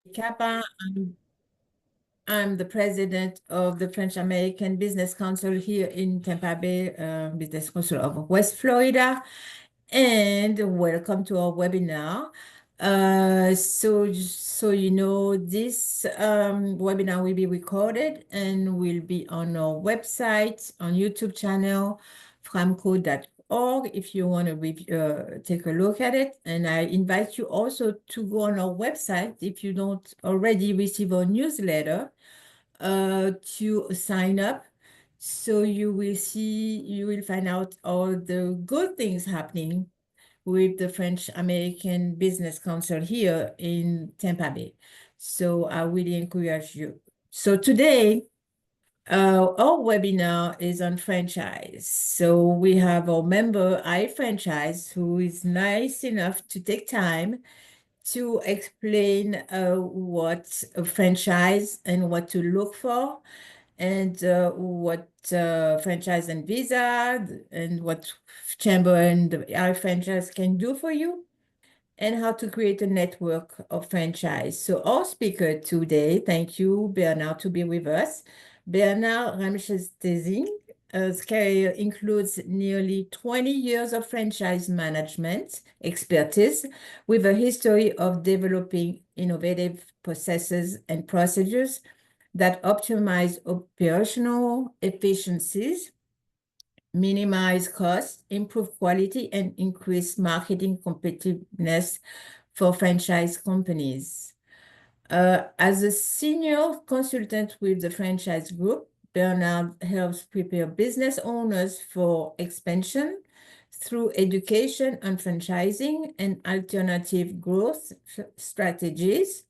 Kappa. I'm the president of the French American Business Council here in Tampa Bay, Business Council of West Florida. And welcome to our webinar. So you know, this webinar will be recorded and will be on our website, on YouTube channel, framco.org, if you want to take a look at it. And I invite you also to go on our website if you don't already receive our newsletter to sign up. So you will find out all the good things happening with the French American Business Council here in Tampa Bay. So I really encourage you. So today, our webinar is on franchise. So we have our member, iFranchise, who is nice enough to take time to explain what a franchise and what to look for, and what franchise and visa and what chamber and our franchise can do for you, and how to create a network of franchise. So our speaker today, thank you, Bernard, to be with us. Bernard Ramches-Tezing, his career includes nearly 20 years of franchise management expertise with a history of developing innovative processes and procedures that optimize operational efficiencies, minimize costs, improve quality, and increase marketing competitiveness for franchise companies. As a senior consultant with the franchise group, Bernard helps prepare business owners for expansion through education on franchising and alternative growth strategies,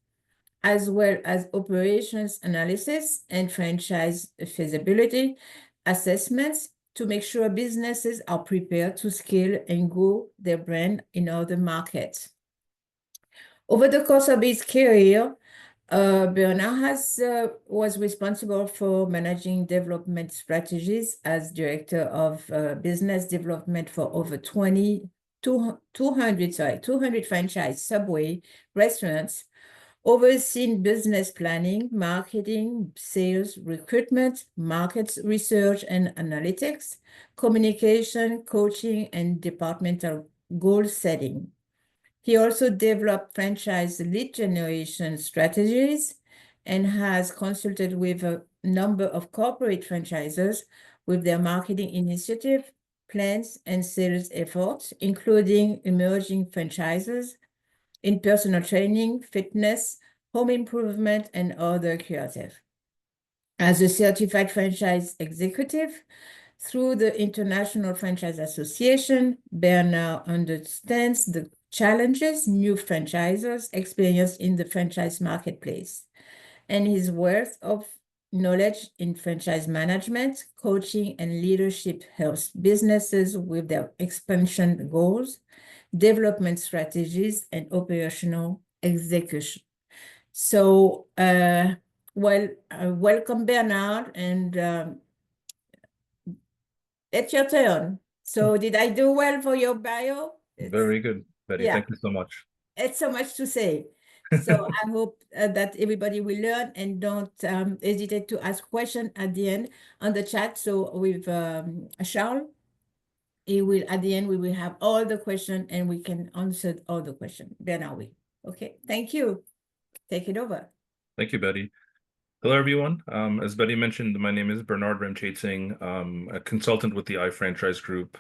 as well as operations analysis and franchise feasibility assessments to make sure businesses are prepared to scale and grow their brand in other markets. Over the course of his career, Bernard was responsible for managing development strategies as director of business development for over 200 franchise Subway restaurants, overseeing business planning, marketing, sales, recruitment, market research and analytics, communication, coaching, and departmental goal setting. He also developed franchise lead generation strategies and has consulted with a number of corporate franchisors with their marketing initiative, plans, and sales efforts, including emerging franchisors in personal training, fitness, home improvement, and other creative. As a certified franchise executive through the International Franchise Association, Bernard understands the challenges new franchisors experience in the franchise marketplace, and his wealth of knowledge in franchise management, coaching, and leadership helps businesses with their expansion goals, development strategies, and operational execution. So, welcome, Bernard, and it's your turn. So, did I do well for your bio? Very good, Betty. Yeah, Thank you so much. it's so much to say. So, I hope that everybody will learn and don't hesitate to ask questions at the end on the chat. So, with Charles, at the end, we will have all the questions and we can answer all the questions. Bernard will. Okay, thank you. Take it over. Thank you, Betty. Hello, everyone. As Betty mentioned, my name is Bernard Ramchaitsing, a consultant with the iFranchise Group.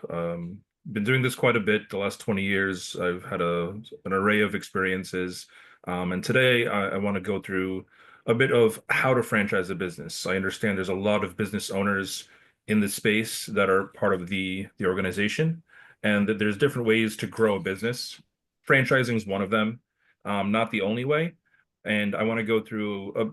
Been doing this quite a bit the last 20 years. I've had an array of experiences. And today I want to go through a bit of how to franchise a business. I understand there's a lot of business owners in the space that are part of the organization, and that there's different ways to grow a business. Franchising is one of them, not the only way. And I want to go through a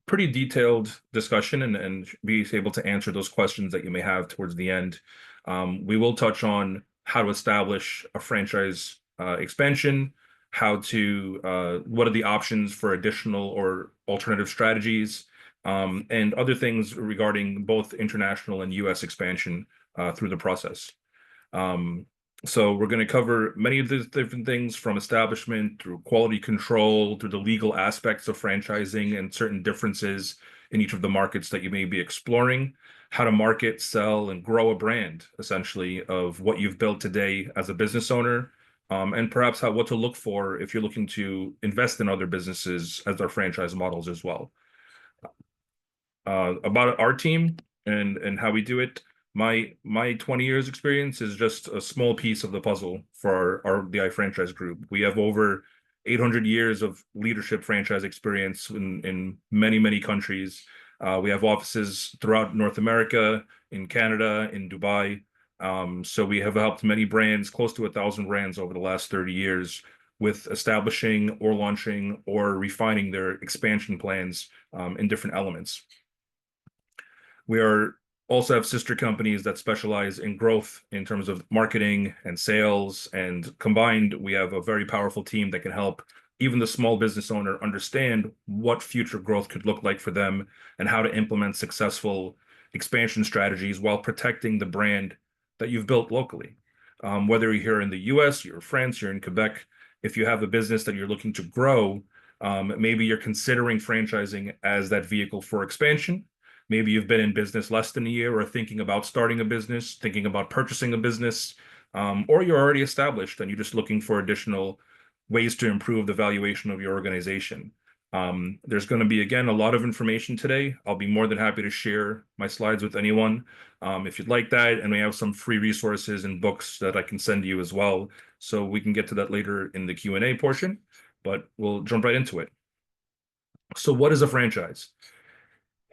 pretty detailed discussion and be able to answer those questions that you may have towards the end. We will touch on how to establish a franchise expansion, what are the options for additional or alternative strategies, and other things regarding both international and US expansion through the process. So we're going to cover many of the different things from establishment through quality control, through the legal aspects of franchising and certain differences in each of the markets that you may be exploring, how to market, sell, and grow a brand, essentially, of what you've built today as a business owner, and perhaps what to look for if you're looking to invest in other businesses as their franchise models as well. About our team and how we do it. My 20 years experience is just a small piece of the puzzle for our the iFranchise group. We have over 800 years of leadership franchise experience in many countries. We have offices throughout North America, in Canada, in Dubai. So we have helped many brands, close to 1,000 brands over the last 30 years, with establishing or launching or refining their expansion plans in different elements. We are also have sister companies that specialize in growth in terms of marketing and sales. And combined, we have a very powerful team that can help even the small business owner understand what future growth could look like for them and how to implement successful expansion strategies while protecting the brand that you've built locally. Whether you're here in the US, you're in France, you're in Quebec, if you have a business that you're looking to grow, maybe you're considering franchising as that vehicle for expansion. Maybe you've been in business less than a year or thinking about starting a business, thinking about purchasing a business, or you're already established and you're just looking for additional ways to improve the valuation of your organization. There's going to be, again, a lot of information today. I'll be more than happy to share my slides with anyone if you'd like that. And we have some free resources and books that I can send you as well. So we can get to that later in the Q&A portion, but we'll jump right into it. So what is a franchise?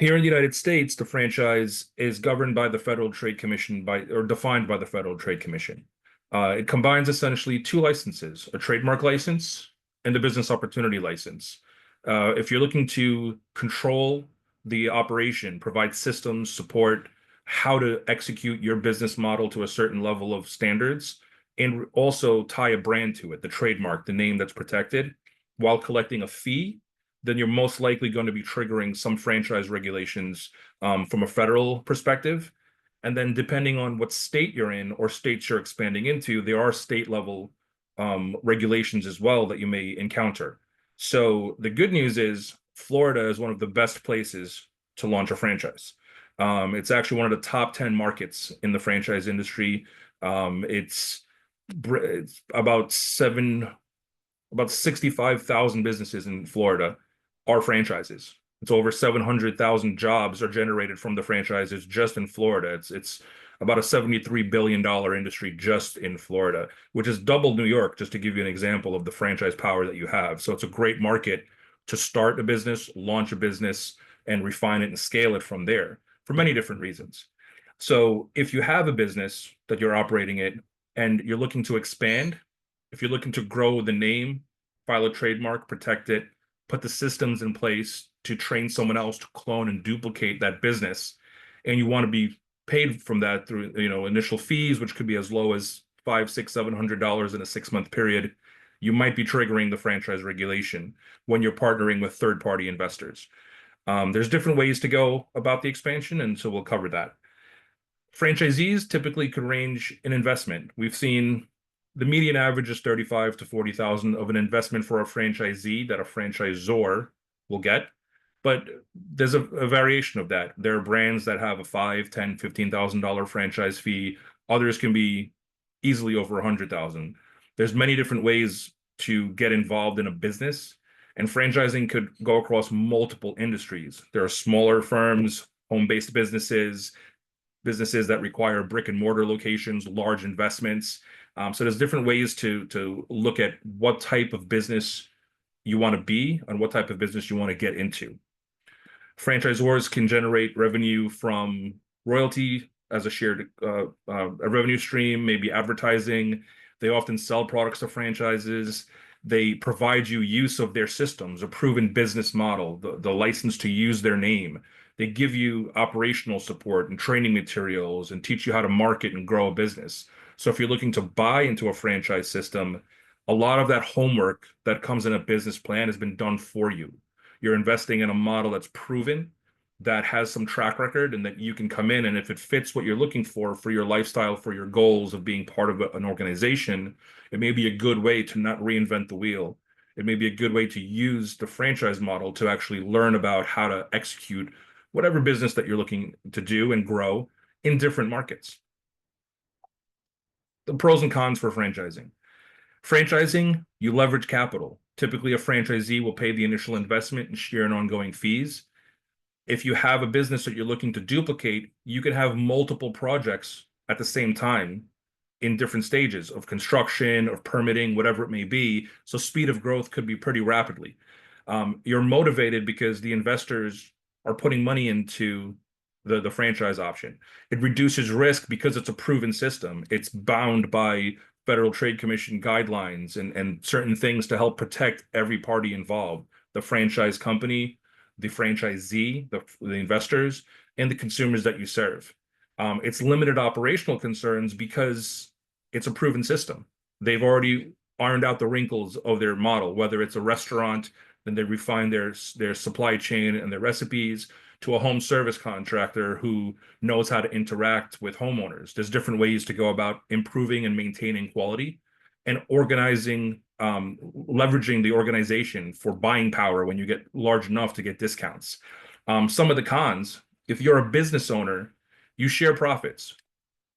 Here in the United States, the franchise is governed by the Federal Trade Commission or defined by the Federal Trade Commission. It combines essentially two licenses, a trademark license and a business opportunity license. If you're looking to control the operation, provide systems, support, how to execute your business model to a certain level of standards, and also tie a brand to it, the trademark, the name that's protected, while collecting a fee, then you're most likely going to be triggering some franchise regulations from a federal perspective. And then depending on what state you're in or states you're expanding into, there are state level regulations as well that you may encounter. So the good news is Florida is one of the best places to launch a franchise. It's actually one of the top 10 markets in the franchise industry. It's about 65,000 businesses in Florida are franchises. It's over 700,000 jobs are generated from the franchises just in Florida. It's about a $73 billion industry just in Florida, which is double New York, just to give you an example of the franchise power that you have. So it's a great market to start a business, launch a business, and refine it and scale it from there for many different reasons. So if you have a business that you're operating it and you're looking to expand, if you're looking to grow the name, file a trademark, protect it, put the systems in place to train someone else to clone and duplicate that business, and you want to be paid from that through initial fees, which could be as low as $500, $600, $700 in a 6-month period, you might be triggering the franchise regulation when you're partnering with third-party investors. There's different ways to go about the expansion, and so we'll cover that. Franchisees typically could range in investment. We've seen the median average is 35 to 40,000 of an investment for a franchisee that a franchisor will get. But there's a variation of that. There are brands that have a $5, $10, $15,000 franchise fee. Others can be easily over 100,000. There's many different ways to get involved in a business, and franchising could go across multiple industries. There are smaller firms, home-based businesses that require brick and mortar locations, large investments. So there's different ways to look at what type of business you want to be and what type of business you want to get into. Franchisors can generate revenue from royalty as a shared a revenue stream, maybe advertising. They often sell products to franchises. They provide you use of their systems, a proven business model, the license to use their name. They give you operational support and training materials and teach you how to market and grow a business. So if you're looking to buy into a franchise system, a lot of that homework that comes in a business plan has been done for you. You're investing in a model that's proven, that has some track record and that you can come in, and if it fits what you're looking for your lifestyle, for your goals of being part of an organization, it may be a good way to not reinvent the wheel. It may be a good way to use the franchise model to actually learn about how to execute whatever business that you're looking to do and grow in different markets. The pros and cons for franchising. Franchising, you leverage capital. Typically, a franchisee will pay the initial investment and share in ongoing fees. If you have a business that you're looking to duplicate, you can have multiple projects at the same time in different stages of construction, of permitting, whatever it may be. So speed of growth could be pretty rapidly. You're motivated because the investors are putting money into the franchise option. It reduces risk because it's a proven system. It's bound by Federal Trade Commission guidelines and certain things to help protect every party involved, the franchise company, the franchisee, the investors, and the consumers that you serve. It's limited operational concerns because it's a proven system. They've already ironed out the wrinkles of their model, whether it's a restaurant, then they refine their supply chain and their recipes, to a home service contractor who knows how to interact with homeowners. There's different ways to go about improving and maintaining quality and organizing, leveraging the organization for buying power when you get large enough to get discounts. Some of the cons, if you're a business owner, you share profits.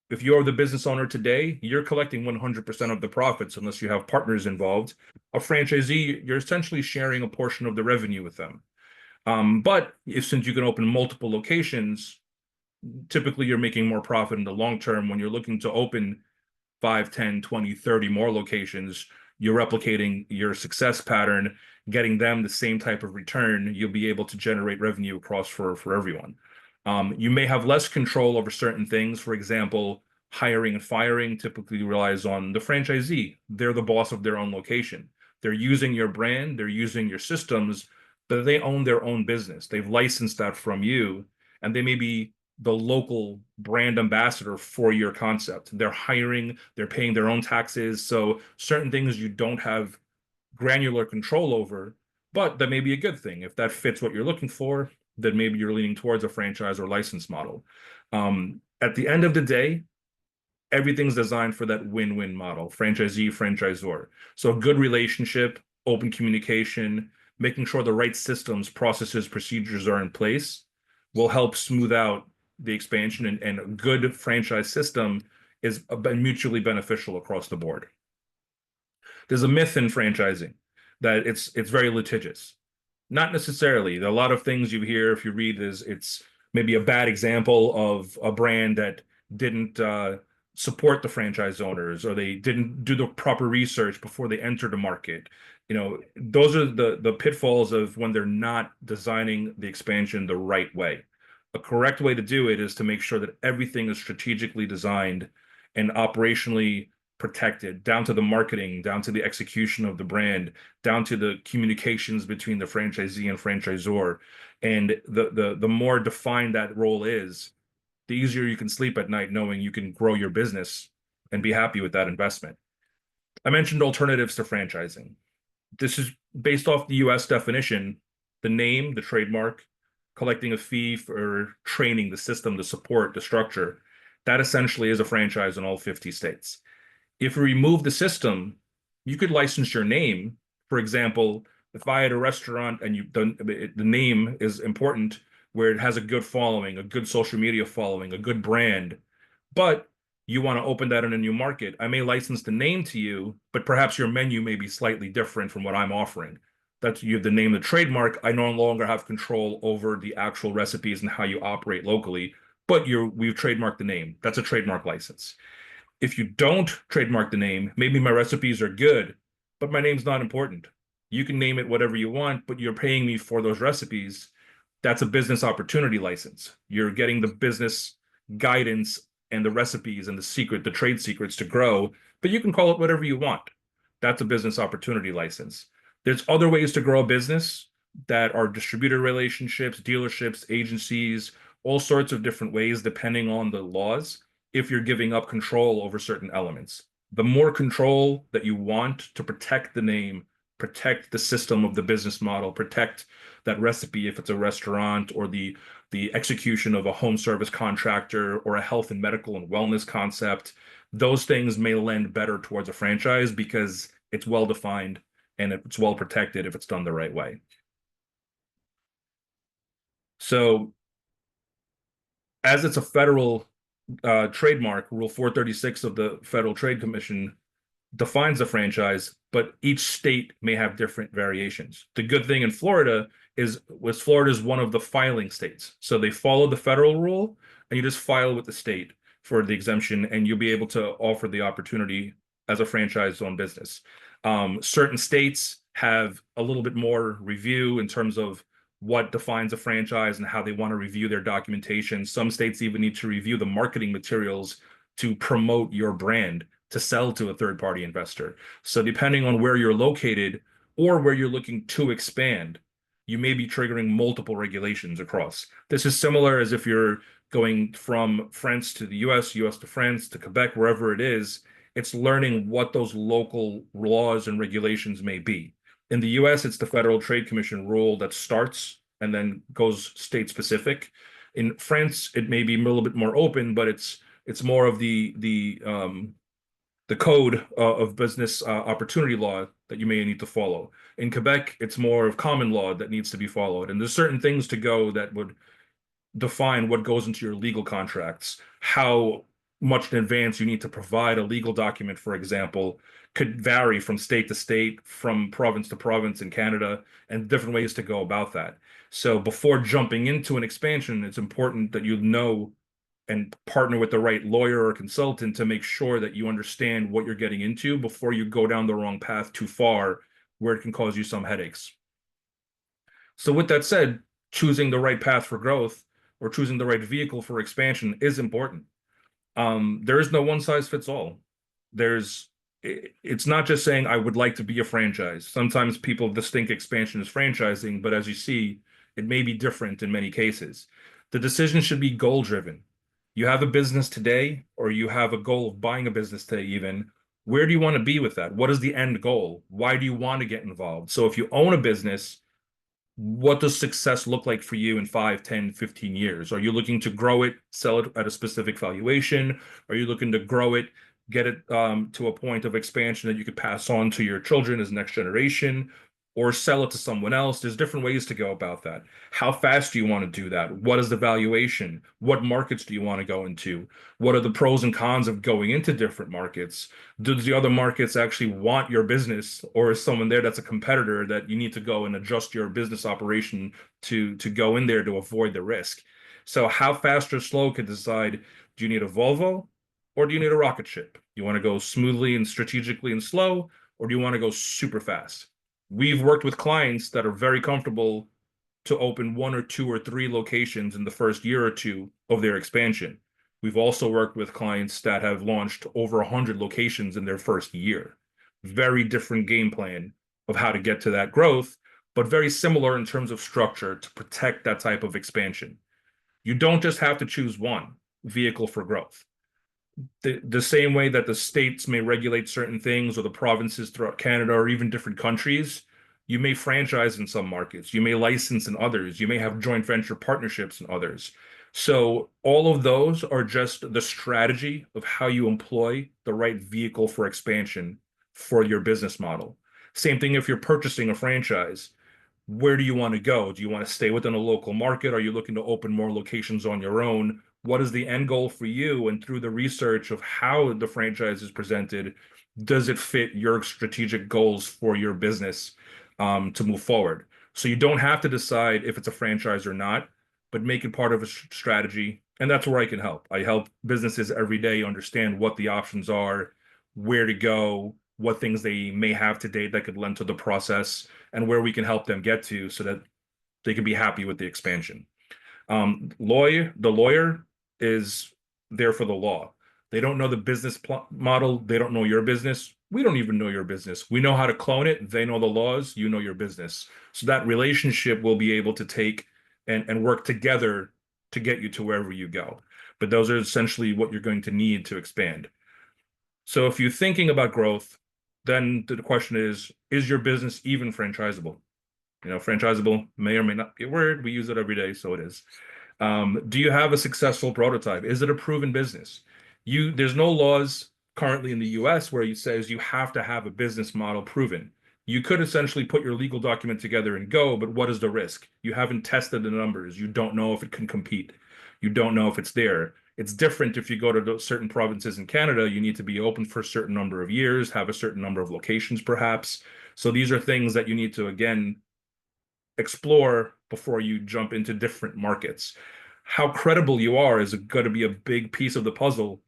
If you're the business owner today, you're collecting 100% of the profits unless you have partners involved. A franchisee, you're essentially sharing a portion of the revenue with them. But since you can open multiple locations, typically you're making more profit in the long term. When you're looking to open 5, 10, 20, 30 more locations, you're replicating your success pattern, getting them the same type of return. You'll be able to generate revenue across for everyone. You may have less control over certain things. For example, hiring and firing typically relies on the franchisee. They're the boss of their own location. They're using your brand, they're using your systems, but they own their own business. They've licensed that from you, and they may be the local brand ambassador for your concept. They're hiring, they're paying their own taxes. So certain things you don't have granular control over, but that may be a good thing. If that fits what you're looking for, then maybe you're leaning towards a franchise or license model. At the end of the day, everything's designed for that win-win model, franchisee, franchisor. So a good relationship, open communication, making sure the right systems, processes, procedures are in place will help smooth out the expansion, and a good franchise system is mutually beneficial across the board. There's a myth in franchising that it's very litigious. Not necessarily. There are a lot of things you hear if you read is it's maybe a bad example of a brand that didn't support the franchise owners, or they didn't do the proper research before they entered the market. Those are the pitfalls of when they're not designing the expansion the right way. A correct way to do it is to make sure that everything is strategically designed and operationally protected, down to the marketing, down to the execution of the brand, down to the communications between the franchisee and franchisor. And the more defined that role is, the easier you can sleep at night knowing you can grow your business and be happy with that investment. I mentioned alternatives to franchising. This is based off the US definition, the name, the trademark, collecting a fee for training, the system, the support, the structure. That essentially is a franchise in all 50 states. If you remove the system, you could license your name. For example, if I had a restaurant and the name is important, where it has a good following, a good social media following, a good brand, but you want to open that in a new market, I may license the name to you, but perhaps your menu may be slightly different from what I'm offering. That's you have the name, the trademark. I no longer have control over the actual recipes and how you operate locally, but we've trademarked the name. That's a trademark license. If you don't trademark the name, maybe my recipes are good, but my name's not important. You can name it whatever you want, but you're paying me for those recipes. That's a business opportunity license. You're getting the business guidance and the recipes and the trade secrets to grow, but you can call it whatever you want. That's a business opportunity license. There's other ways to grow a business that are distributor relationships, dealerships, agencies, all sorts of different ways depending on the laws, if you're giving up control over certain elements. The more control that you want to protect the name, protect the system of the business model, protect that recipe if it's a restaurant, or the execution of a home service contractor or a health and medical and wellness concept. Those things may lend better towards a franchise because it's well defined and it's well protected if it's done the right way. So as it's a federal trademark, Rule 436 of the Federal Trade Commission defines a franchise, but each state may have different variations. The good thing in Florida was Florida is one of the filing states. So they follow the federal rule and you just file with the state for the exemption and you'll be able to offer the opportunity as a franchise-owned business. Certain states have a little bit more review in terms of what defines a franchise and how they want to review their documentation. Some states even need to review the marketing materials to promote your brand to sell to a third-party investor. So depending on where you're located or where you're looking to expand, you may be triggering multiple regulations across. This is similar as if you're going from France to the US, US to France to Quebec, wherever it is. It's learning what those local laws and regulations may be. In the US, it's the Federal Trade Commission rule that starts and then goes state specific. In France, it may be a little bit more open, but it's more of the code of business opportunity law that you may need to follow. In Quebec, it's more of common law that needs to be followed. And there's certain things to go that would define what goes into your legal contracts, how much in advance you need to provide a legal document, for example, could vary from state to state, from province to province in Canada, and different ways to go about that. So before jumping into an expansion, it's important that you know and partner with the right lawyer or consultant to make sure that you understand what you're getting into before you go down the wrong path too far where it can cause you some headaches. So with that said, choosing the right path for growth or choosing the right vehicle for expansion is important. There is no one size fits all. It's not just saying I would like to be a franchise. Sometimes people just think expansion is franchising, but as you see, it may be different in many cases. The decision should be goal driven. You have a business today, or you have a goal of buying a business today, even. Where do you want to be with that? What is the end goal? Why do you want to get involved? So if you own a business, what does success look like for you in 5, 10, 15 years? Are you looking to grow it, sell it at a specific valuation? Are you looking to grow it, get it to a point of expansion that you could pass on to your children as next generation, or sell it to someone else? There's different ways to go about that. How fast do you want to do that? What is the valuation? What markets do you want to go into? What are the pros and cons of going into different markets? Does the other markets actually want your business, or is someone there that's a competitor that you need to go and adjust your business operation to go in there to avoid the risk? So how fast or slow could decide, do you need a Volvo or do you need a rocket ship? You want to go smoothly and strategically and slow, or do you want to go super fast? We've worked with clients that are very comfortable to open 1 or 2 or 3 locations in the first year or two of their expansion. We've also worked with clients that have launched over 100 locations in their first year. Very different game plan of how to get to that growth, but very similar in terms of structure to protect that type of expansion. You don't just have to choose one vehicle for growth. The same way that the states may regulate certain things, or the provinces throughout Canada, or even different countries, you may franchise in some markets, you may license in others, you may have joint venture partnerships in others. So all of those are just the strategy of how you employ the right vehicle for expansion for your business model. Same thing if you're purchasing a franchise. Where do you want to go? Do you want to stay within a local market? Are you looking to open more locations on your own? What is the end goal for you? And through the research of how the franchise is presented, does it fit your strategic goals for your business to move forward? So you don't have to decide if it's a franchise or not, but make it part of a strategy. And that's where I can help. I help businesses every day understand what the options are, where to go, what things they may have today that could lend to the process, and where we can help them get to so that they can be happy with the expansion. The lawyer is there for the law. They don't know the business model. They don't know your business. We don't even know your business. We know how to clone it. They know the laws. You know your business. So that relationship will be able to take and work together to get you to wherever you go. But those are essentially what you're going to need to expand. So if you're thinking about growth, then the question is your business even franchisable? Franchisable may or may not be a word. We use it every day, so it is. Do you have a successful prototype? Is it a proven business? There's no laws currently in the US where it says you have to have a business model proven. You could essentially put your legal document together and go, but what is the risk? You haven't tested the numbers. You don't know if it can compete. You don't know if it's there. It's different if you go to certain provinces in Canada. You need to be open for a certain number of years, have a certain number of locations, perhaps. So these are things that you need to, again, explore before you jump into different markets. How credible you are is going to be a big piece of the puzzle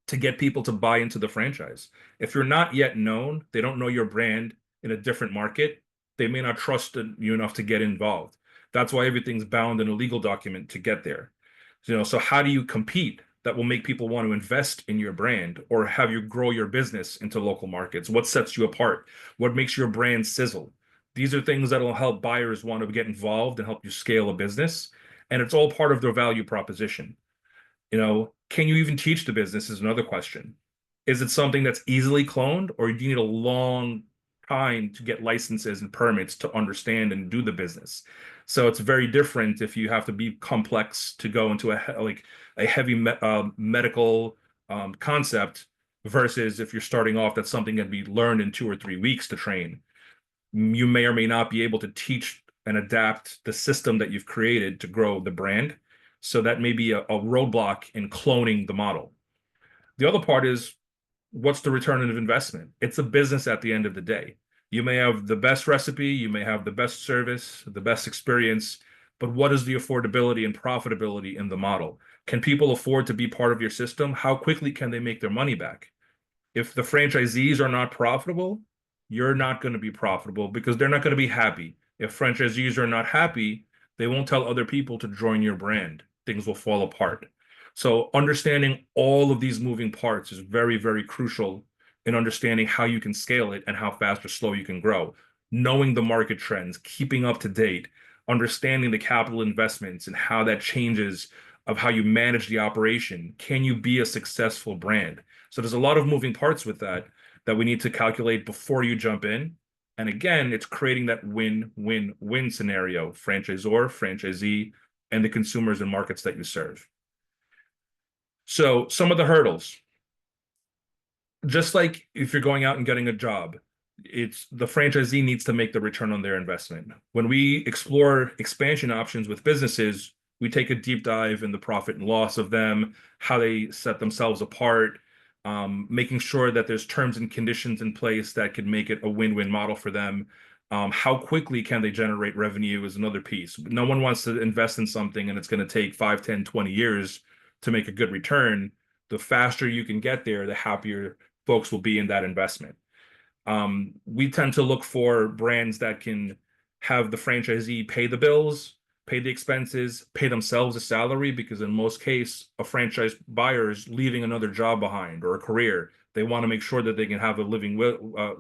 to get people to buy into the franchise. If you're not yet known, they don't know your brand in a different market, they may not trust you enough to get involved. That's why everything's bound in a legal document to get there. So how do you compete that will make people want to invest in your brand or have you grow your business into local markets? What sets you apart? What makes your brand sizzle? These are things that will help buyers want to get involved and help you scale a business. And it's all part of their value proposition. Can you even teach the business is another question. Is it something that's easily cloned, or do you need a long time to get licenses and permits to understand and do the business? So it's very different if you have to be complex to go into a heavy medical concept versus if you're starting off, that's something that be learned in 2 or 3 weeks to train. You may or may not be able to teach and adapt the system that you've created to grow the brand. So that may be a roadblock in cloning the model. The other part is, what's the return of investment? It's a business at the end of the day. You may have the best recipe, you may have the best service, the best experience, but what is the affordability and profitability in the model? Can people afford to be part of your system? How quickly can they make their money back? If the franchisees are not profitable, you're not going to be profitable because they're not going to be happy. If franchisees are not happy, they won't tell other people to join your brand. Things will fall apart. So understanding all of these moving parts is very, very crucial in understanding how you can scale it and how fast or slow you can grow. Knowing the market trends, keeping up to date, understanding the capital investments and how that changes of how you manage the operation. Can you be a successful brand? So there's a lot of moving parts with that we need to calculate before you jump in. And again, it's creating that win-win-win scenario, franchisor, franchisee, and the consumers and markets that you serve. So some of the hurdles, just like if you're going out and getting a job, it's the franchisee needs to make the return on their investment. When we explore expansion options with businesses, we take a deep dive in the profit and loss of them, how they set themselves apart, making sure that there's terms and conditions in place that could make it a win-win model for them. How quickly can they generate revenue is another piece. No one wants to invest in something and it's going to take 5, 10, 20 years to make a good return. The faster you can get there, the happier folks will be in that investment. We tend to look for brands that can have the franchisee pay the bills, pay the expenses, pay themselves a salary, because in most cases, a franchise buyer is leaving another job behind or a career. They want to make sure that they can have a living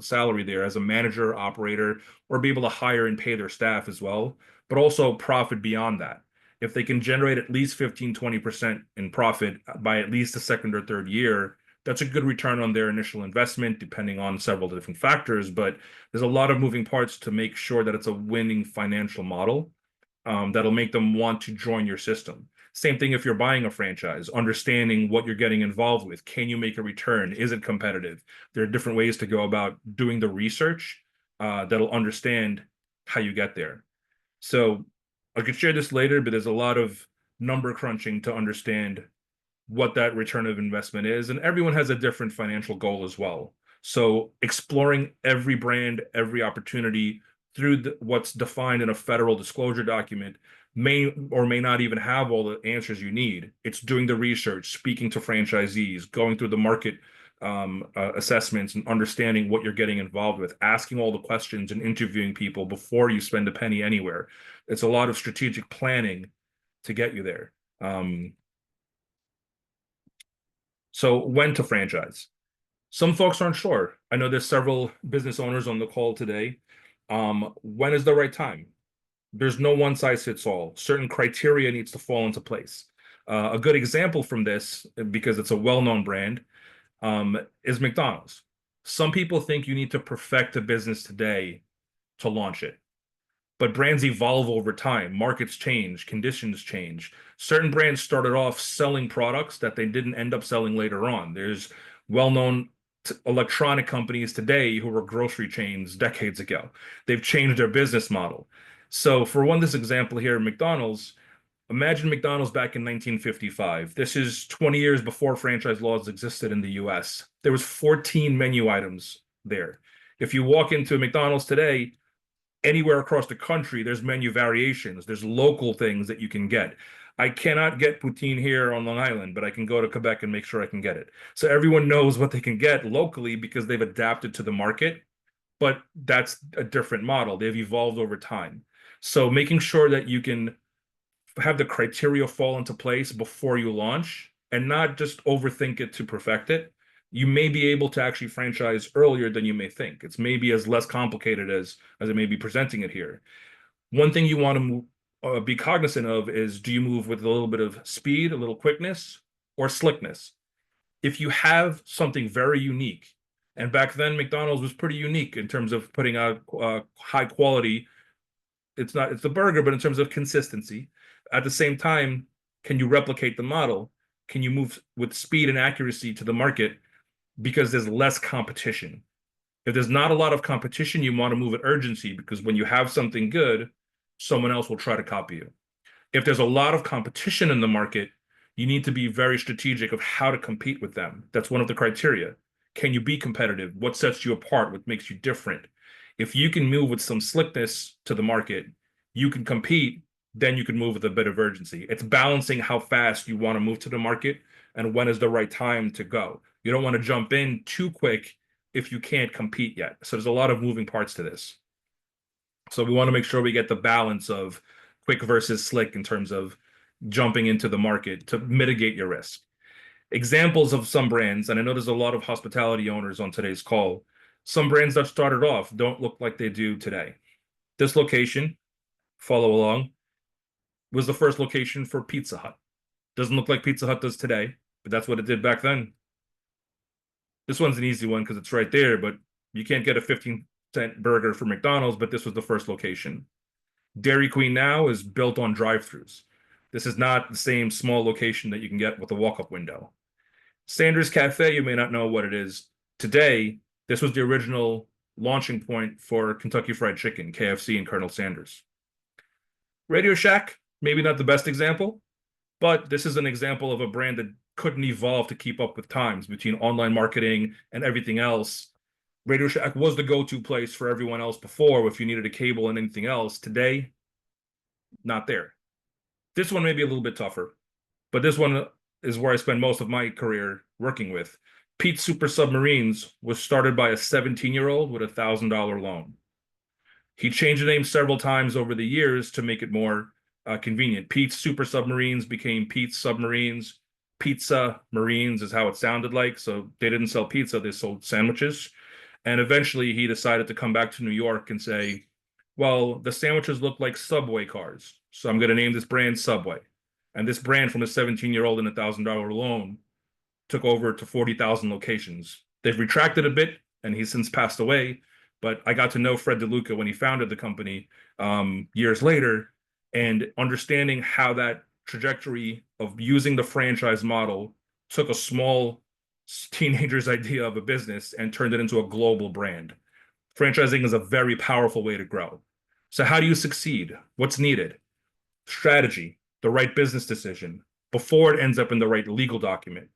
salary there as a manager, operator, or be able to hire and pay their staff as well, but also profit beyond that. If they can generate at least 15, 20% in profit by at least the second or third year, that's a good return on their initial investment, depending on several different factors. But there's a lot of moving parts to make sure that it's a winning financial model that'll make them want to join your system. Same thing if you're buying a franchise, understanding what you're getting involved with. Can you make a return? Is it competitive? There are different ways to go about doing the research that'll understand how you get there. So I could share this later, but there's a lot of number crunching to understand what that return of investment is. And everyone has a different financial goal as well. So exploring every brand, every opportunity through what's defined in a federal disclosure document may or may not even have all the answers you need. It's doing the research, speaking to franchisees, going through the market assessments and understanding what you're getting involved with, asking all the questions and interviewing people before you spend a penny anywhere. It's a lot of strategic planning to get you there. So when to franchise? Some folks aren't sure. I know there's several business owners on the call today. When is the right time? There's no one size fits all. Certain criteria needs to fall into place. A good example from this, because it's a well-known brand, is McDonald's. Some people think you need to perfect a business today to launch it. But brands evolve over time. Markets change, conditions change. Certain brands started off selling products that they didn't end up selling later on. There's well-known electronic companies today who were grocery chains decades ago. They've changed their business model. So for this example here, McDonald's, imagine McDonald's back in 1955. This is 20 years before franchise laws existed in the US. There was 14 menu items there. If you walk into McDonald's today, anywhere across the country, there's menu variations. There's local things that you can get. I cannot get poutine here on Long Island, but I can go to Quebec and make sure I can get it. So everyone knows what they can get locally because they've adapted to the market, but that's a different model. They've evolved over time. So making sure that you can have the criteria fall into place before you launch and not just overthink it to perfect it. You may be able to actually franchise earlier than you may think. It's maybe as less complicated as it may be presenting it here. One thing you want to be cognizant of is, do you move with a little bit of speed, a little quickness, or slickness? If you have something very unique, and back then McDonald's was pretty unique in terms of putting out high quality, it's the burger, but in terms of consistency. At the same time, can you replicate the model? Can you move with speed and accuracy to the market? Because there's less competition. If there's not a lot of competition, you want to move with urgency, because when you have something good, someone else will try to copy you. If there's a lot of competition in the market, you need to be very strategic of how to compete with them. That's one of the criteria. Can you be competitive? What sets you apart? What makes you different? If you can move with some slickness to the market, you can compete, then you can move with a bit of urgency. It's balancing how fast you want to move to the market and when is the right time to go. You don't want to jump in too quick if you can't compete yet. So there's a lot of moving parts to this. So we want to make sure we get the balance of quick versus slick in terms of jumping into the market to mitigate your risk. Examples of some brands, and I know there's a lot of hospitality owners on today's call. Some brands that started off don't look like they do today. This location, follow along, was the first location for Pizza Hut. Doesn't look like Pizza Hut does today, but that's what it did back then. This one's an easy one because it's right there, but you can't get a 15-cent burger for McDonald's, but this was the first location. Dairy Queen now is built on drive-thrus. This is not the same small location that you can get with a walk-up window. Sanders Cafe, you may not know what it is. Today, this was the original launching point for Kentucky Fried Chicken, KFC, and Colonel Sanders. Radio Shack, maybe not the best example, but this is an example of a brand that couldn't evolve to keep up with times between online marketing and everything else. Radio Shack was the go-to place for everyone else before if you needed a cable and anything else. Today, not there. This one may be a little bit tougher, but this one is where I spend most of my career working with. Pete's Super Submarines was started by a 17-year-old with a $1,000 loan. He changed the name several times over the years to make it more convenient. Pete's Super Submarines became Pete's Submarines. Pizza Marines is how it sounded like. So they didn't sell pizza, they sold sandwiches. And eventually he decided to come back to New York and say, well, the sandwiches look like Subway cars, so I'm going to name this brand Subway. And this brand, from a 17-year-old and a $1,000 loan, took over to 40,000 locations. They've retracted a bit, and he's since passed away. But I got to know Fred DeLuca when he founded the company years later, and understanding how that trajectory of using the franchise model took a small teenager's idea of a business and turned it into a global brand. Franchising is a very powerful way to grow. So how do you succeed? What's needed? Strategy, the right business decision before it ends up in the right legal document,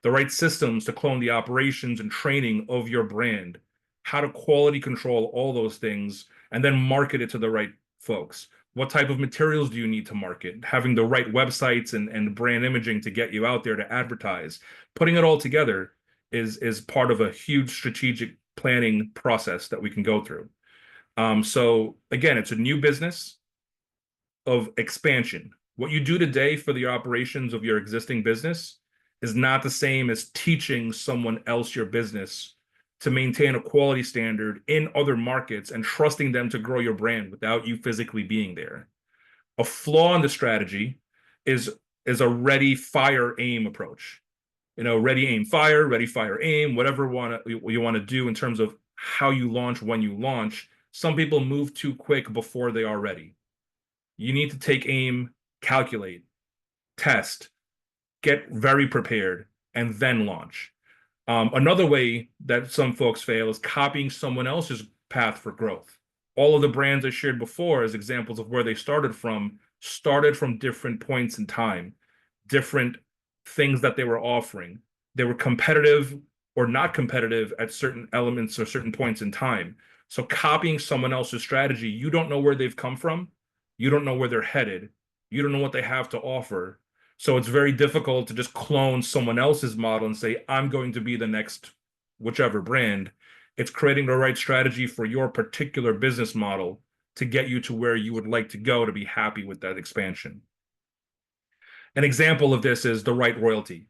the right systems to clone the operations and training of your brand, how to quality control all those things, and then market it to the right folks. What type of materials do you need to market? Having the right websites and brand imaging to get you out there to advertise. Putting it all together is part of a huge strategic planning process that we can go through. So again, it's a new business of expansion. What you do today for the operations of your existing business is not the same as teaching someone else your business to maintain a quality standard in other markets and trusting them to grow your brand without you physically being there. A flaw in the strategy is a ready, fire, aim approach. ready, aim, fire, ready, fire, aim, whatever you want to do in terms of how you launch, when you launch. Some people move too quick before they are ready. You need to take aim, calculate, test, get very prepared, and then launch. Another way that some folks fail is copying someone else's path for growth. All of the brands I shared before as examples of where they started from different points in time, different things that they were offering. They were competitive or not competitive at certain elements or certain points in time. So copying someone else's strategy, you don't know where they've come from. You don't know where they're headed. You don't know what they have to offer. So it's very difficult to just clone someone else's model and say, I'm going to be the next whichever brand. It's creating the right strategy for your particular business model to get you to where you would like to go to be happy with that expansion. An example of this is the right royalty.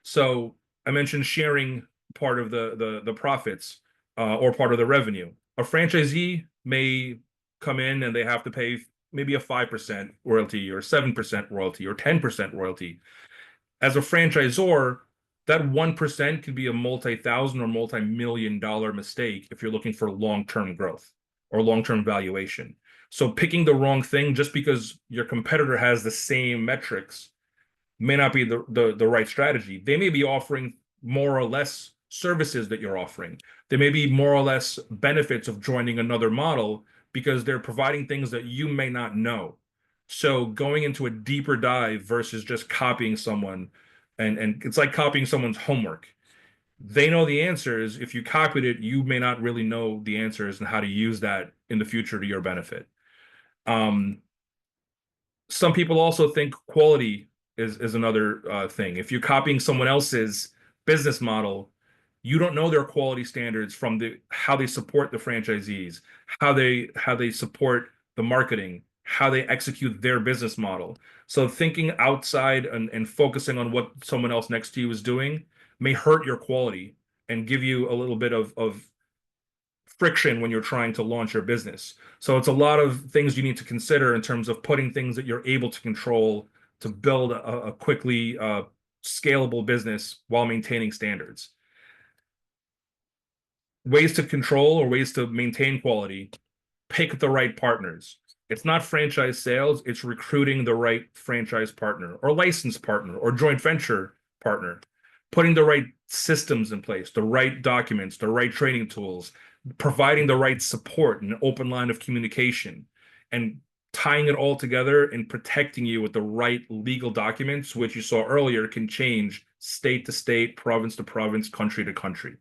So I mentioned sharing part of the profits or part of the revenue. A franchisee may come in and they have to pay maybe a 5% royalty or 7% royalty or 10% royalty. As a franchisor, that 1% can be a multi-thousand or multi-million dollar mistake if you're looking for long-term growth or long-term valuation. So picking the wrong thing just because your competitor has the same metrics may not be the right strategy. They may be offering more or less services that you're offering. There may be more or less benefits of joining another model because they're providing things that you may not know. So going into a deeper dive versus just copying someone, and it's like copying someone's homework. They know the answers. If you copied it, you may not really know the answers and how to use that in the future to your benefit. Some people also think quality is another thing. If you're copying someone else's business model, you don't know their quality standards from how they support the franchisees, how they support the marketing, how they execute their business model. So thinking outside and focusing on what someone else next to you is doing may hurt your quality and give you a little bit of friction when you're trying to launch your business. So it's a lot of things you need to consider in terms of putting things that you're able to control to build a quickly scalable business while maintaining standards. Ways to control or ways to maintain quality: pick the right partners. It's not franchise sales, it's recruiting the right franchise partner or license partner or joint venture partner, putting the right systems in place, the right documents, the right training tools, providing the right support and an open line of communication, and tying it all together and protecting you with the right legal documents, which you saw earlier can change state to state, province to province, country to country.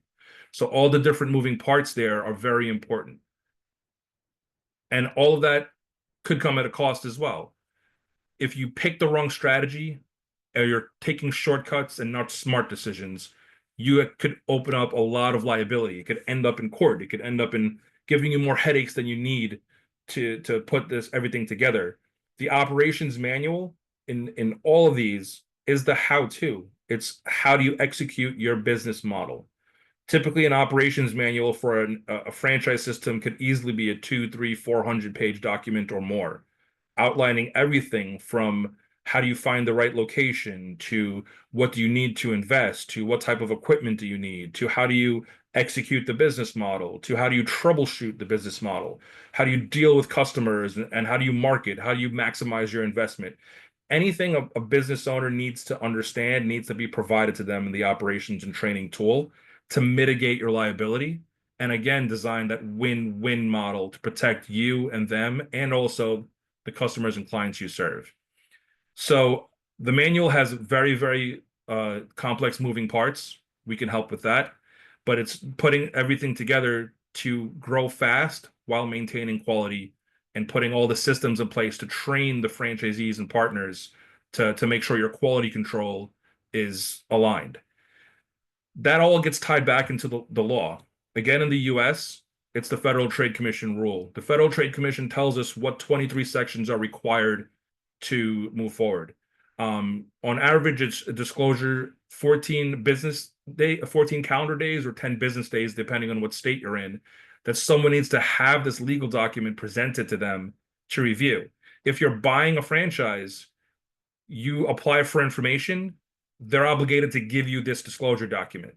So all the different moving parts there are very important. And all of that could come at a cost as well. If you pick the wrong strategy or you're taking shortcuts and not smart decisions, you could open up a lot of liability. It could end up in court. It could end up in giving you more headaches than you need to put everything together. The operations manual in all of these is the how-to. It's how do you execute your business model. Typically, an operations manual for a franchise system could easily be a 200, 300, 400-page document or more, outlining everything from how do you find the right location, to what do you need to invest, to what type of equipment do you need, to how do you execute the business model, to how do you troubleshoot the business model, how do you deal with customers, and how do you market, how do you maximize your investment. Anything a business owner needs to understand needs to be provided to them in the operations and training tool to mitigate your liability, and again, design that win-win model to protect you and them and also the customers and clients you serve. So the manual has very, very complex moving parts. We can help with that, but it's putting everything together to grow fast while maintaining quality and putting all the systems in place to train the franchisees and partners to make sure your quality control is aligned. That all gets tied back into the law. Again, in the US, it's the Federal Trade Commission rule. The Federal Trade Commission tells us what 23 sections are required to move forward. On average, it's a disclosure 14 calendar days or 10 business days, depending on what state you're in, that someone needs to have this legal document presented to them to review. If you're buying a franchise, you apply for information, they're obligated to give you this disclosure document.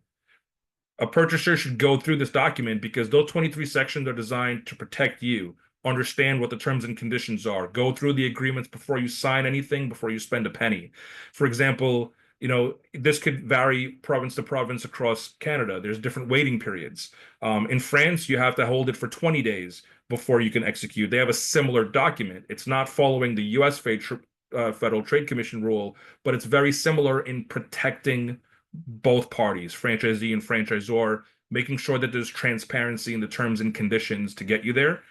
A purchaser should go through this document because those 23 sections are designed to protect you, understand what the terms and conditions are, go through the agreements before you sign anything, before you spend a penny. For example, this could vary province to province across Canada. There's different waiting periods. In France, you have to hold it for 20 days before you can execute. They have a similar document. It's not following the US Federal Trade Commission rule, but it's very similar in protecting both parties, franchisee and franchisor, making sure that there's transparency in the terms and conditions to get you there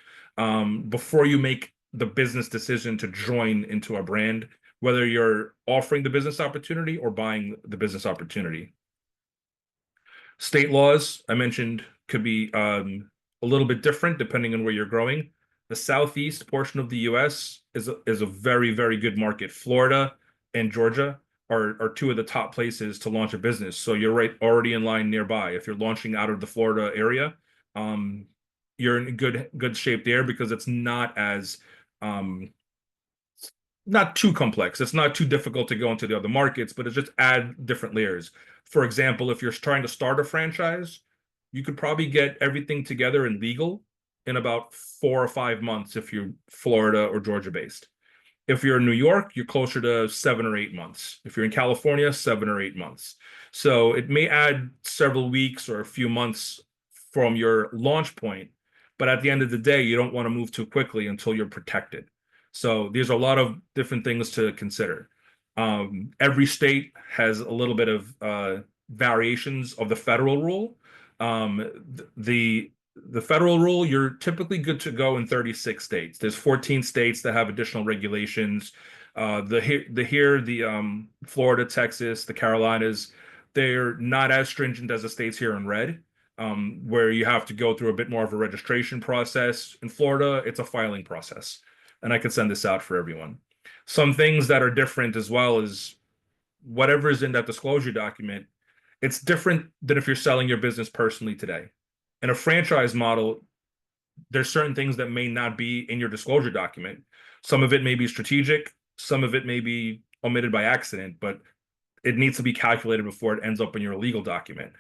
before you make the business decision to join into a brand, whether you're offering the business opportunity or buying the business opportunity. State laws, I mentioned, could be a little bit different depending on where you're growing. The southeast portion of the US is a very, very good market. Florida and Georgia are two of the top places to launch a business. So you're already in line nearby. If you're launching out of the Florida area, you're in good shape there because it's not as not too complex. It's not too difficult to go into the other markets, but it's just add different layers. For example, if you're trying to start a franchise, you could probably get everything together and legal in about 4 or 5 months if you're Florida or Georgia based. If you're in New York, you're closer to 7 or 8 months. If you're in California, 7 or 8 months. So it may add several weeks or a few months from your launch point, but at the end of the day, you don't want to move too quickly until you're protected. So there's a lot of different things to consider. Every state has a little bit of variations of the federal rule. The federal rule, you're typically good to go in 36 states. There's 14 states that have additional regulations. Florida, Texas, the Carolinas, they're not as stringent as the states here in red, where you have to go through a bit more of a registration process. In Florida, it's a filing process, and I could send this out for everyone. Some things that are different as well is whatever is in that disclosure document, it's different than if you're selling your business personally today. In a franchise model, there's certain things that may not be in your disclosure document. Some of it may be strategic, some of it may be omitted by accident, but it needs to be calculated before it ends up in your legal document.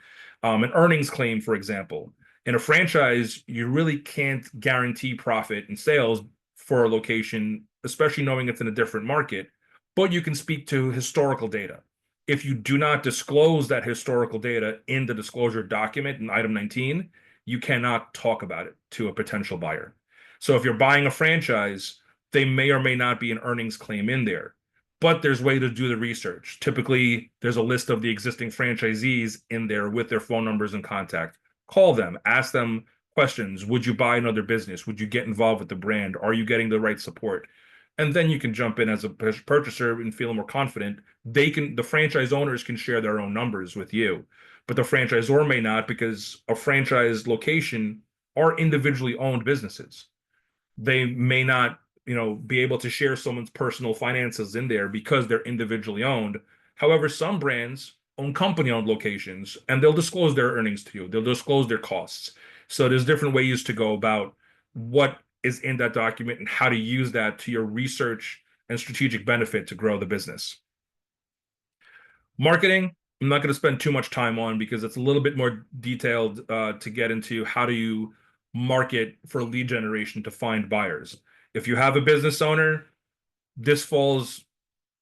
An earnings claim, for example. In a franchise, you really can't guarantee profit and sales for a location, especially knowing it's in a different market, but you can speak to historical data. If you do not disclose that historical data in the disclosure document in item 19, you cannot talk about it to a potential buyer. So if you're buying a franchise, they may or may not be an earnings claim in there, but there's way to do the research. Typically, there's a list of the existing franchisees in there with their phone numbers and contact. Call them, ask them questions. Would you buy another business? Would you get involved with the brand? Are you getting the right support? And then you can jump in as a purchaser and feel more confident. The franchise owners can share their own numbers with you, but the franchisor may not because a franchise location are individually owned businesses. They may not, be able to share someone's personal finances in there because they're individually owned. However, some brands own company-owned locations and they'll disclose their earnings to you. They'll disclose their costs. So there's different ways to go about what is in that document and how to use that to your research and strategic benefit to grow the business. Marketing, I'm not going to spend too much time on because it's a little bit more detailed to get into how do you market for lead generation to find buyers. If you have a business owner, this falls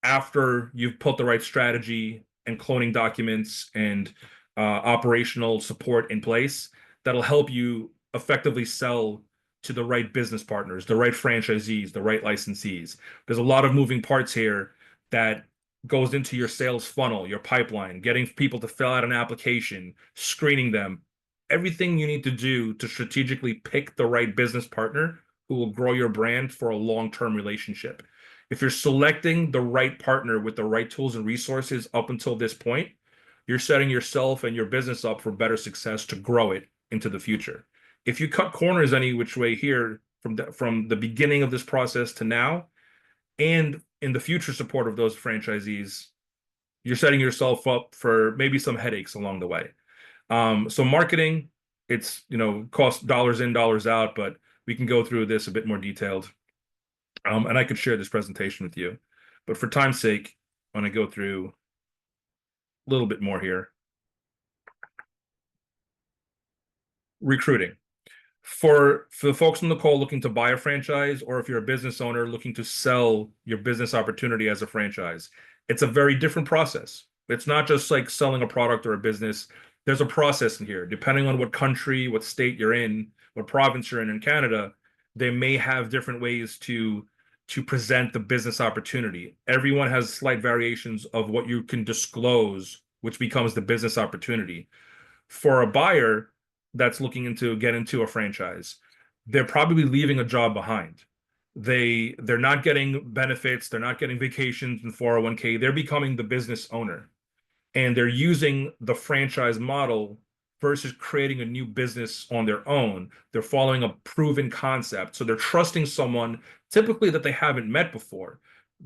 after you've put the right strategy and cloning documents and operational support in place that'll help you effectively sell to the right business partners, the right franchisees, the right licensees. There's a lot of moving parts here that goes into your sales funnel, your pipeline, getting people to fill out an application, screening them, everything you need to do to strategically pick the right business partner who will grow your brand for a long-term relationship. If you're selecting the right partner with the right tools and resources up until this point, you're setting yourself and your business up for better success to grow it into the future. If you cut corners any which way here from the beginning of this process to now, and in the future support of those franchisees, you're setting yourself up for maybe some headaches along the way. So marketing, it's costs dollars in, dollars out, but we can go through this a bit more detailed. And I could share this presentation with you, but for time's sake, I want to go through little bit more here. Recruiting. For the folks on the call looking to buy a franchise, or if you're a business owner looking to sell your business opportunity as a franchise, it's a very different process. It's not just like selling a product or a business. There's a process in here. Depending on what country, what state you're in, what province you're in Canada, they may have different ways to present the business opportunity. Everyone has slight variations of what you can disclose, which becomes the business opportunity. For a buyer that's looking into get into a franchise, they're probably leaving a job behind. They're not getting benefits, they're not getting vacations and 401k. They're becoming the business owner, and they're using the franchise model versus creating a new business on their own. They're following a proven concept. So they're trusting someone typically that they haven't met before.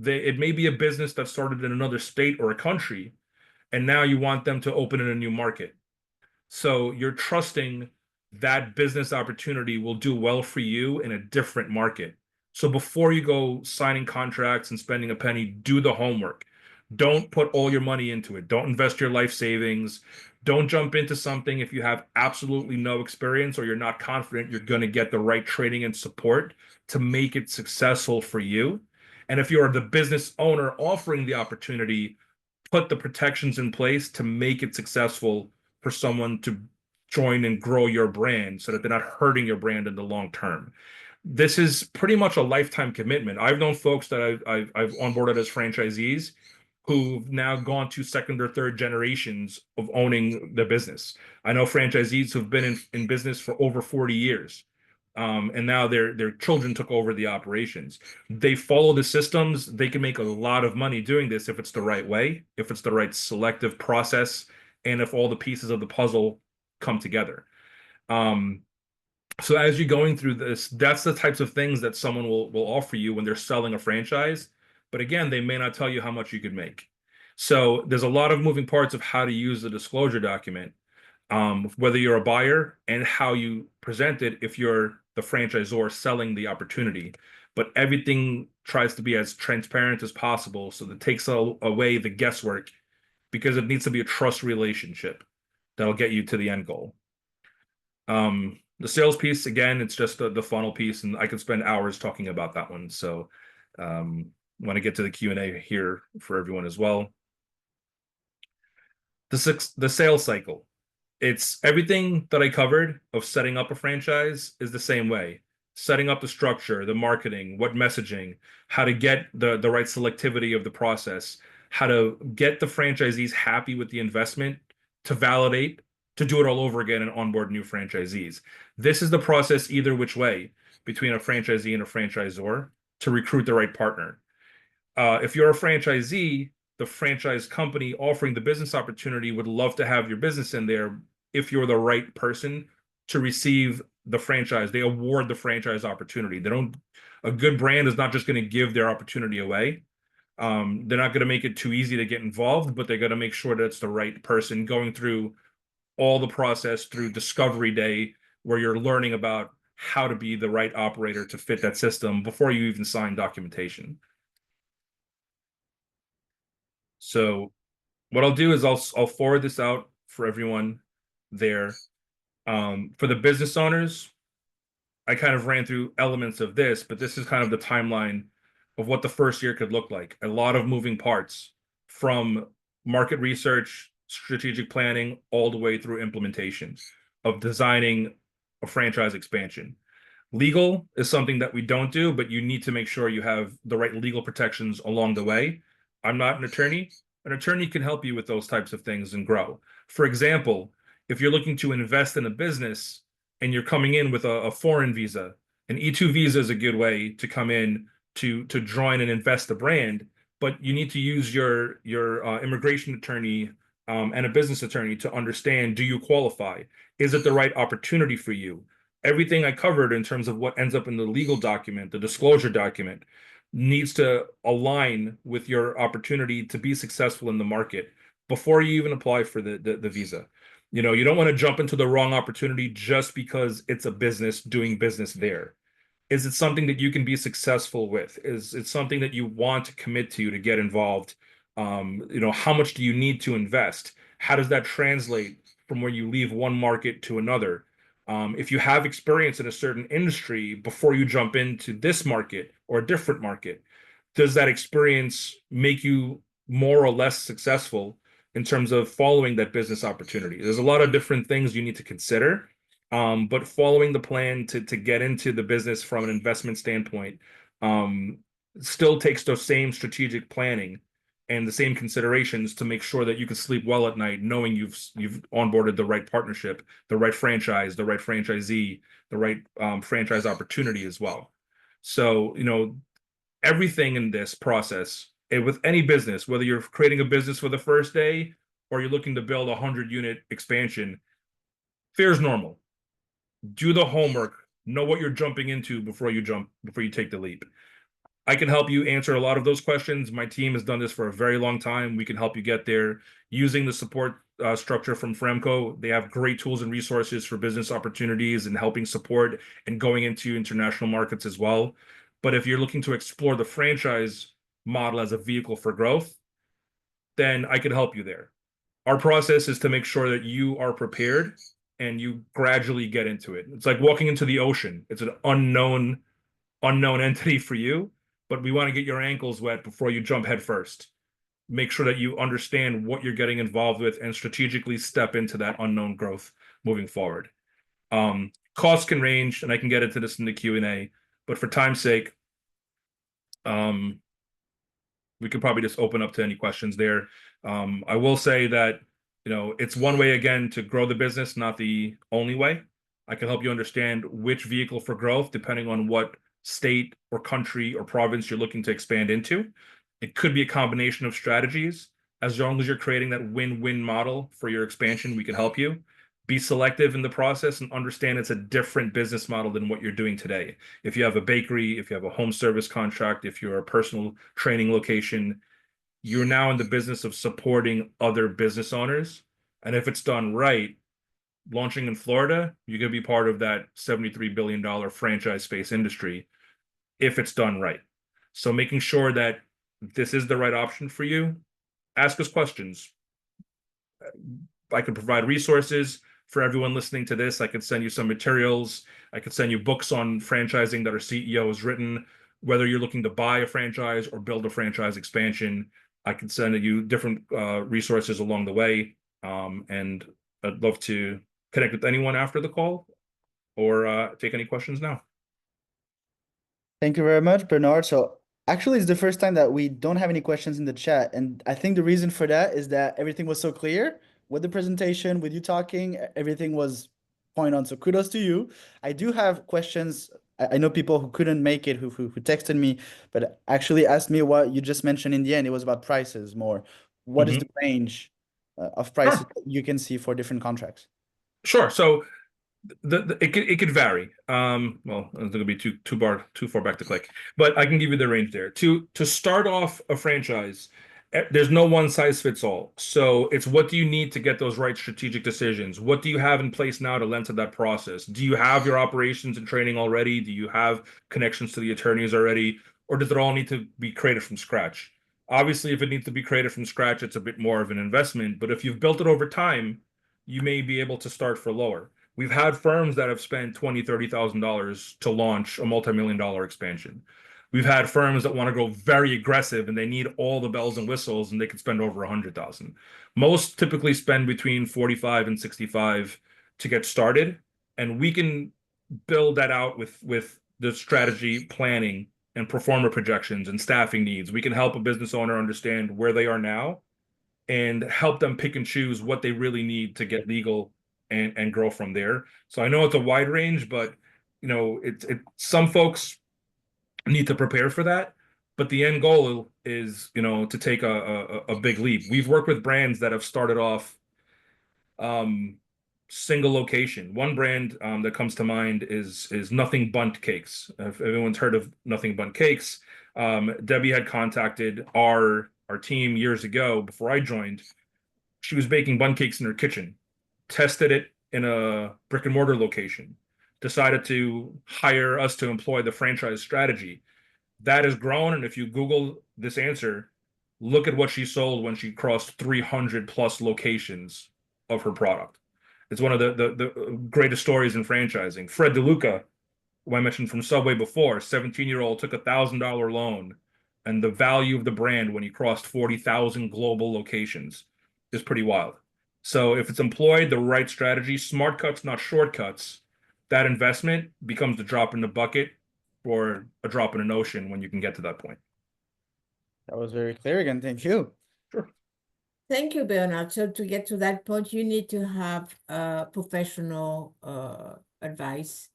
It may be a business that started in another state or a country, and now you want them to open in a new market. So you're trusting that business opportunity will do well for you in a different market. So before you go signing contracts and spending a penny, do the homework. Don't put all your money into it. Don't invest your life savings. Don't jump into something if you have absolutely no experience or you're not confident you're going to get the right training and support to make it successful for you. And if you're the business owner offering the opportunity, put the protections in place to make it successful for someone to join and grow your brand so that they're not hurting your brand in the long term. This is pretty much a lifetime commitment. I've known folks that I've onboarded as franchisees who've now gone to second or third generations of owning the business. I know franchisees who've been in business for over 40 years. And now their children took over the operations. They follow the systems. They can make a lot of money doing this if it's the right way, if it's the right selective process, and if all the pieces of the puzzle come together. So as you're going through this, that's the types of things that someone will offer you when they're selling a franchise. But again, they may not tell you how much you could make. So there's a lot of moving parts of how to use the disclosure document, whether you're a buyer and how you present it if you're the franchisor selling the opportunity. But everything tries to be as transparent as possible so that it takes away the guesswork, because it needs to be a trust relationship that'll get you to the end goal. The sales piece, again, it's just the funnel piece, and I could spend hours talking about that one. So want to get to the Q&A here for everyone as well. The sales cycle. It's everything that I covered of setting up a franchise is the same way. Setting up the structure, the marketing, what messaging, how to get the right selectivity of the process, how to get the franchisees happy with the investment, to validate, to do it all over again and onboard new franchisees. This is the process either which way between a franchisee and a franchisor to recruit the right partner. If you're a franchisee, the franchise company offering the business opportunity would love to have your business in there if you're the right person to receive the franchise. They award the franchise opportunity. A good brand is not just going to give their opportunity away. They're not going to make it too easy to get involved, but they're going to make sure that it's the right person going through all the process through discovery day, where you're learning about how to be the right operator to fit that system before you even sign documentation. So what I'll do is I'll forward this out for everyone there. For the business owners, I kind of ran through elements of this, but this is kind of the timeline of what the first year could look like. A lot of moving parts, from market research, strategic planning, all the way through implementation of designing a franchise expansion. Legal is something that we don't do, but you need to make sure you have the right legal protections along the way. I'm not an attorney. An attorney can help you with those types of things and grow. For example, if you're looking to invest in a business and you're coming in with a foreign visa, an E-2 visa is a good way to come in to join and invest the brand, but you need to use your immigration attorney and a business attorney to understand, do you qualify? Is it the right opportunity for you? Everything I covered in terms of what ends up in the legal document, the disclosure document, needs to align with your opportunity to be successful in the market before you even apply for the visa. You know, you don't want to jump into the wrong opportunity just because it's a business doing business there. Is it something that you can be successful with? Is it something that you want to commit to get involved How much do you need to invest? How does that translate from where you leave one market to another? If you have experience in a certain industry before you jump into this market or a different market, does that experience make you more or less successful in terms of following that business opportunity? There's a lot of different things you need to consider, but following the plan to get into the business from an investment standpoint um, still takes those same strategic planning and the same considerations to make sure that you can sleep well at night, knowing you've onboarded the right partnership, the right franchise, the right franchisee, the right franchise opportunity as well. So, everything in this process, and with any business, whether you're creating a business for the first day or you're looking to build a 100-unit expansion, fear is normal. Do the homework, know what you're jumping into before you take the leap. I can help you answer a lot of those questions. My team has done this for a very long time. We can help you get there using the support structure from Fremco. They have great tools and resources for business opportunities and helping support and going into international markets as well. But if you're looking to explore the franchise model as a vehicle for growth, then I could help you there. Our process is to make sure that you are prepared and you gradually get into it. It's like walking into the ocean. It's an unknown entity for you, but we want to get your ankles wet before you jump head first. Make sure that you understand what you're getting involved with and strategically step into that unknown growth moving forward. Costs can range, and I can get into this in the Q&A, but for time's sake, we could probably just open up to any questions there. I will say that, it's one way again to grow the business, not the only way. I can help you understand which vehicle for growth, depending on what state or country or province you're looking to expand into. It could be a combination of strategies. As long as you're creating that win-win model for your expansion, we can help you. Be selective in the process and understand it's a different business model than what you're doing today. If you have a bakery, if you have a home service contract, if you're a personal training location, you're now in the business of supporting other business owners. And if it's done right, launching in Florida, you're going to be part of that $73 billion franchise space industry if it's done right. So making sure that this is the right option for you, ask us questions. I can provide resources for everyone listening to this. I could send you some materials. I could send you books on franchising that our CEO has written, whether you're looking to buy a franchise or build a franchise expansion. I can send you different resources along the way. And I'd love to connect with anyone after the call or take any questions now. Thank you very much, Bernard. So actually, it's the first time that we don't have any questions in the chat. And I think the reason for that is that everything was so clear with the presentation, with you talking, everything was point on. So kudos to you. I do have questions. I know people who couldn't make it, who texted me, but actually asked me what you just mentioned in the end. It was about prices more. What is the range of prices Sure. that you can see for different contracts? Sure. So it could vary. Well, it's gonna be too far back to click, but I can give you the range there. To start off a franchise, there's no one size fits all. So it's what do you need to get those right strategic decisions? What do you have in place now to lend to that process? Do you have your operations and training already? Do you have connections to the attorneys already? Or does it all need to be created from scratch? Obviously, if it needs to be created from scratch, it's a bit more of an investment. But if you've built it over time, you may be able to start for lower. We've had firms that have spent $20,000, $30,000 to launch a multi-million-dollar expansion. We've had firms that want to go very aggressive and they need all the bells and whistles and they could spend over 100,000. Most typically spend between 45 and 65 to get started, and we can build that out with the strategy planning and performer projections and staffing needs. We can help a business owner understand where they are now and help them pick and choose what they really need to get legal and grow from there. So I know it's a wide range, but some folks need to prepare for that. But the end goal is, to take a big leap. We've worked with brands that have started off single location. One brand that comes to mind is Nothing Bundt Cakes. If everyone's heard of Nothing Bundt Cakes, Debbie had contacted our team years ago before I joined. She was baking bun cakes in her kitchen, tested it in a brick and mortar location, decided to hire us to employ the franchise strategy. That has grown, and if you Google this answer, Look at what she sold when she crossed 300 plus locations of her product. It's one of the greatest stories in franchising. Fred DeLuca, who I mentioned from Subway before, 17-year-old took $1,000 loan, and the value of the brand when he crossed 40,000 global locations is pretty wild. So if it's employed the right strategy, smart cuts, not shortcuts, that investment becomes a drop in the bucket or a drop in an ocean when you can get to that point. That was very clear again. Thank you. Sure. Thank you, Bernard. So to get to that point, you need to have professional advice.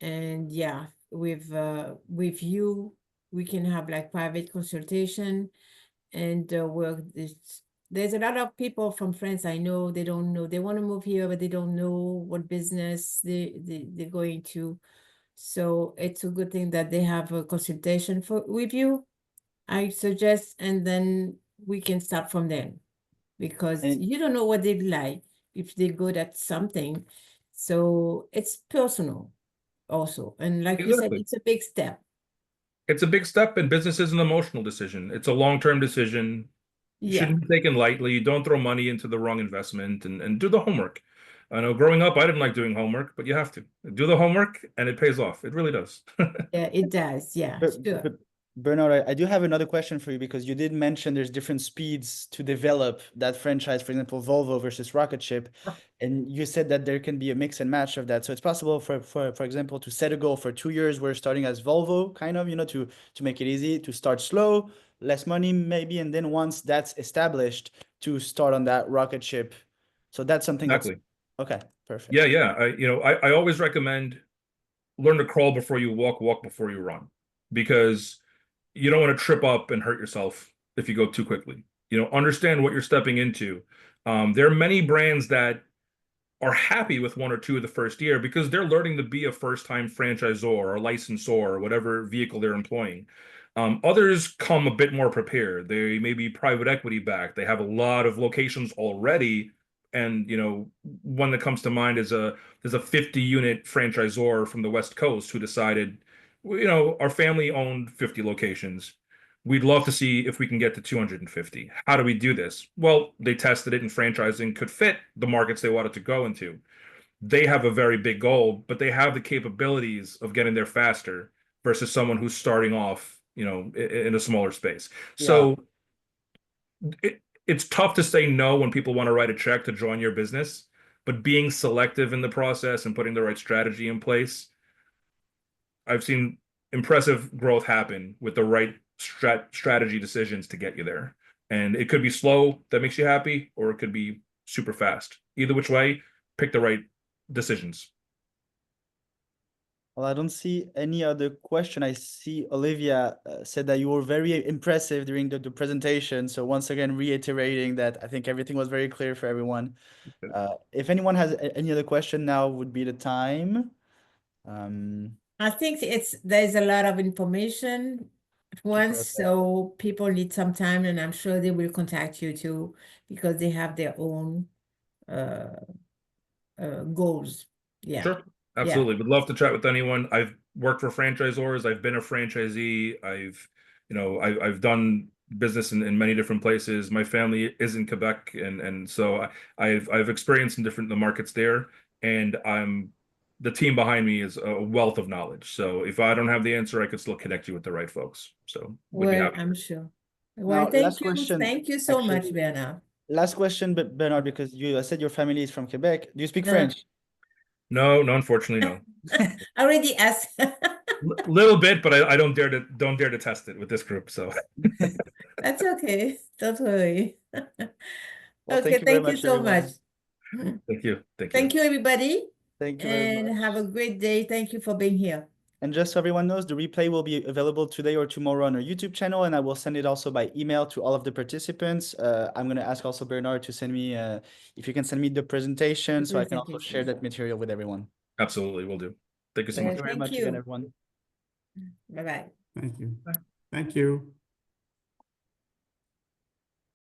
And yeah, with you, we can have like private consultation and work this. There's a lot of people from France I know, they don't know, they want to move here, but they don't know what business they're going to. So it's a good thing that they have a consultation with you, I suggest, and then we can start from there because And you don't know what they like if they're good at something. So it's personal also. And like you said, Exactly. it's a big step. It's a big step, and business is an emotional decision. It's a long-term decision. You Yeah. shouldn't be taken lightly. Don't throw money into the wrong investment, and do the homework. I know growing up, I didn't like doing homework, but you have to do the homework and it pays off. It really does. Yeah, it does. Yeah, sure. but Bernard, I do have another question for you because you did mention there's different speeds to develop that franchise, for example, Volvo versus Rocket Ship. And you said that there can be a mix and match of that. So it's possible for example, to set a goal for 2 years, we're starting as Volvo, kind of, to make it easy, to start slow, less money maybe, and then once that's established, to start on that Rocket Ship. So that's something that's Exactly. okay, perfect. Yeah. I always recommend learn to crawl before you walk, walk before you run, because you don't want to trip up and hurt yourself if you go too quickly. Understand what you're stepping into. There are many brands that are happy with one or two of the first year because they're learning to be a first-time franchisor or licensor or whatever vehicle they're employing. Others come a bit more prepared. They may be private equity backed. They have a lot of locations already. And one that comes to mind is there's a 50-unit franchisor from the West Coast who decided, our family owned 50 locations. We'd love to see if we can get to 250. How do we do this? Well, they tested it and franchising could fit the markets they wanted to go into. They have a very big goal, but they have the capabilities of getting there faster versus someone who's starting off, in a smaller space. So it's tough to say no when people want to write a check to join your business, but being selective in the process and putting the right strategy in place, I've seen impressive growth happen with the right strategy decisions to get you there. And it could be slow that makes you happy, or it could be super fast. Either which way, pick the right decisions. Well, I don't see any other question. I see Olivia said that you were very impressive during the presentation. So once again, reiterating that I think everything was very clear for everyone. If anyone has any other question, now would be the time. I think there's a lot of information at once, Perfect. so people need some time, and I'm sure they will contact you too because they have their own goals. Yeah. Sure. Absolutely. Would love to chat with anyone. I've worked for franchisors. I've been a franchisee. I've done business in many different places. My family is in Quebec, and so I've experienced in the markets there, and the team behind me is a wealth of knowledge. So if I don't have the answer, I could still connect you with the right folks. So would be Well, happy. I'm sure. Well, Now, thank last you. question. Thank you so much, Actually, Bernard. last question, Bernard, because you said your family is from Quebec. Do you speak French? No, unfortunately, no. I already asked. Little bit, but I don't dare to test it with this group. So That's okay. Don't worry. Well, Okay, thank you very thank you much, so much. everyone. thank you. Thank you, everybody, Thank you very and much. have a great day. Thank you for being here. And just so everyone knows, the replay will be available today or tomorrow on our YouTube channel, and I will send it also by email to all of the participants. I'm going to ask also Bernard to send me, if you can send me the presentation, so I can also share that material with everyone. Absolutely, will do. Thank you so Well, much. Thank you very much again, everyone. Bye-bye. Thank you. Thank you.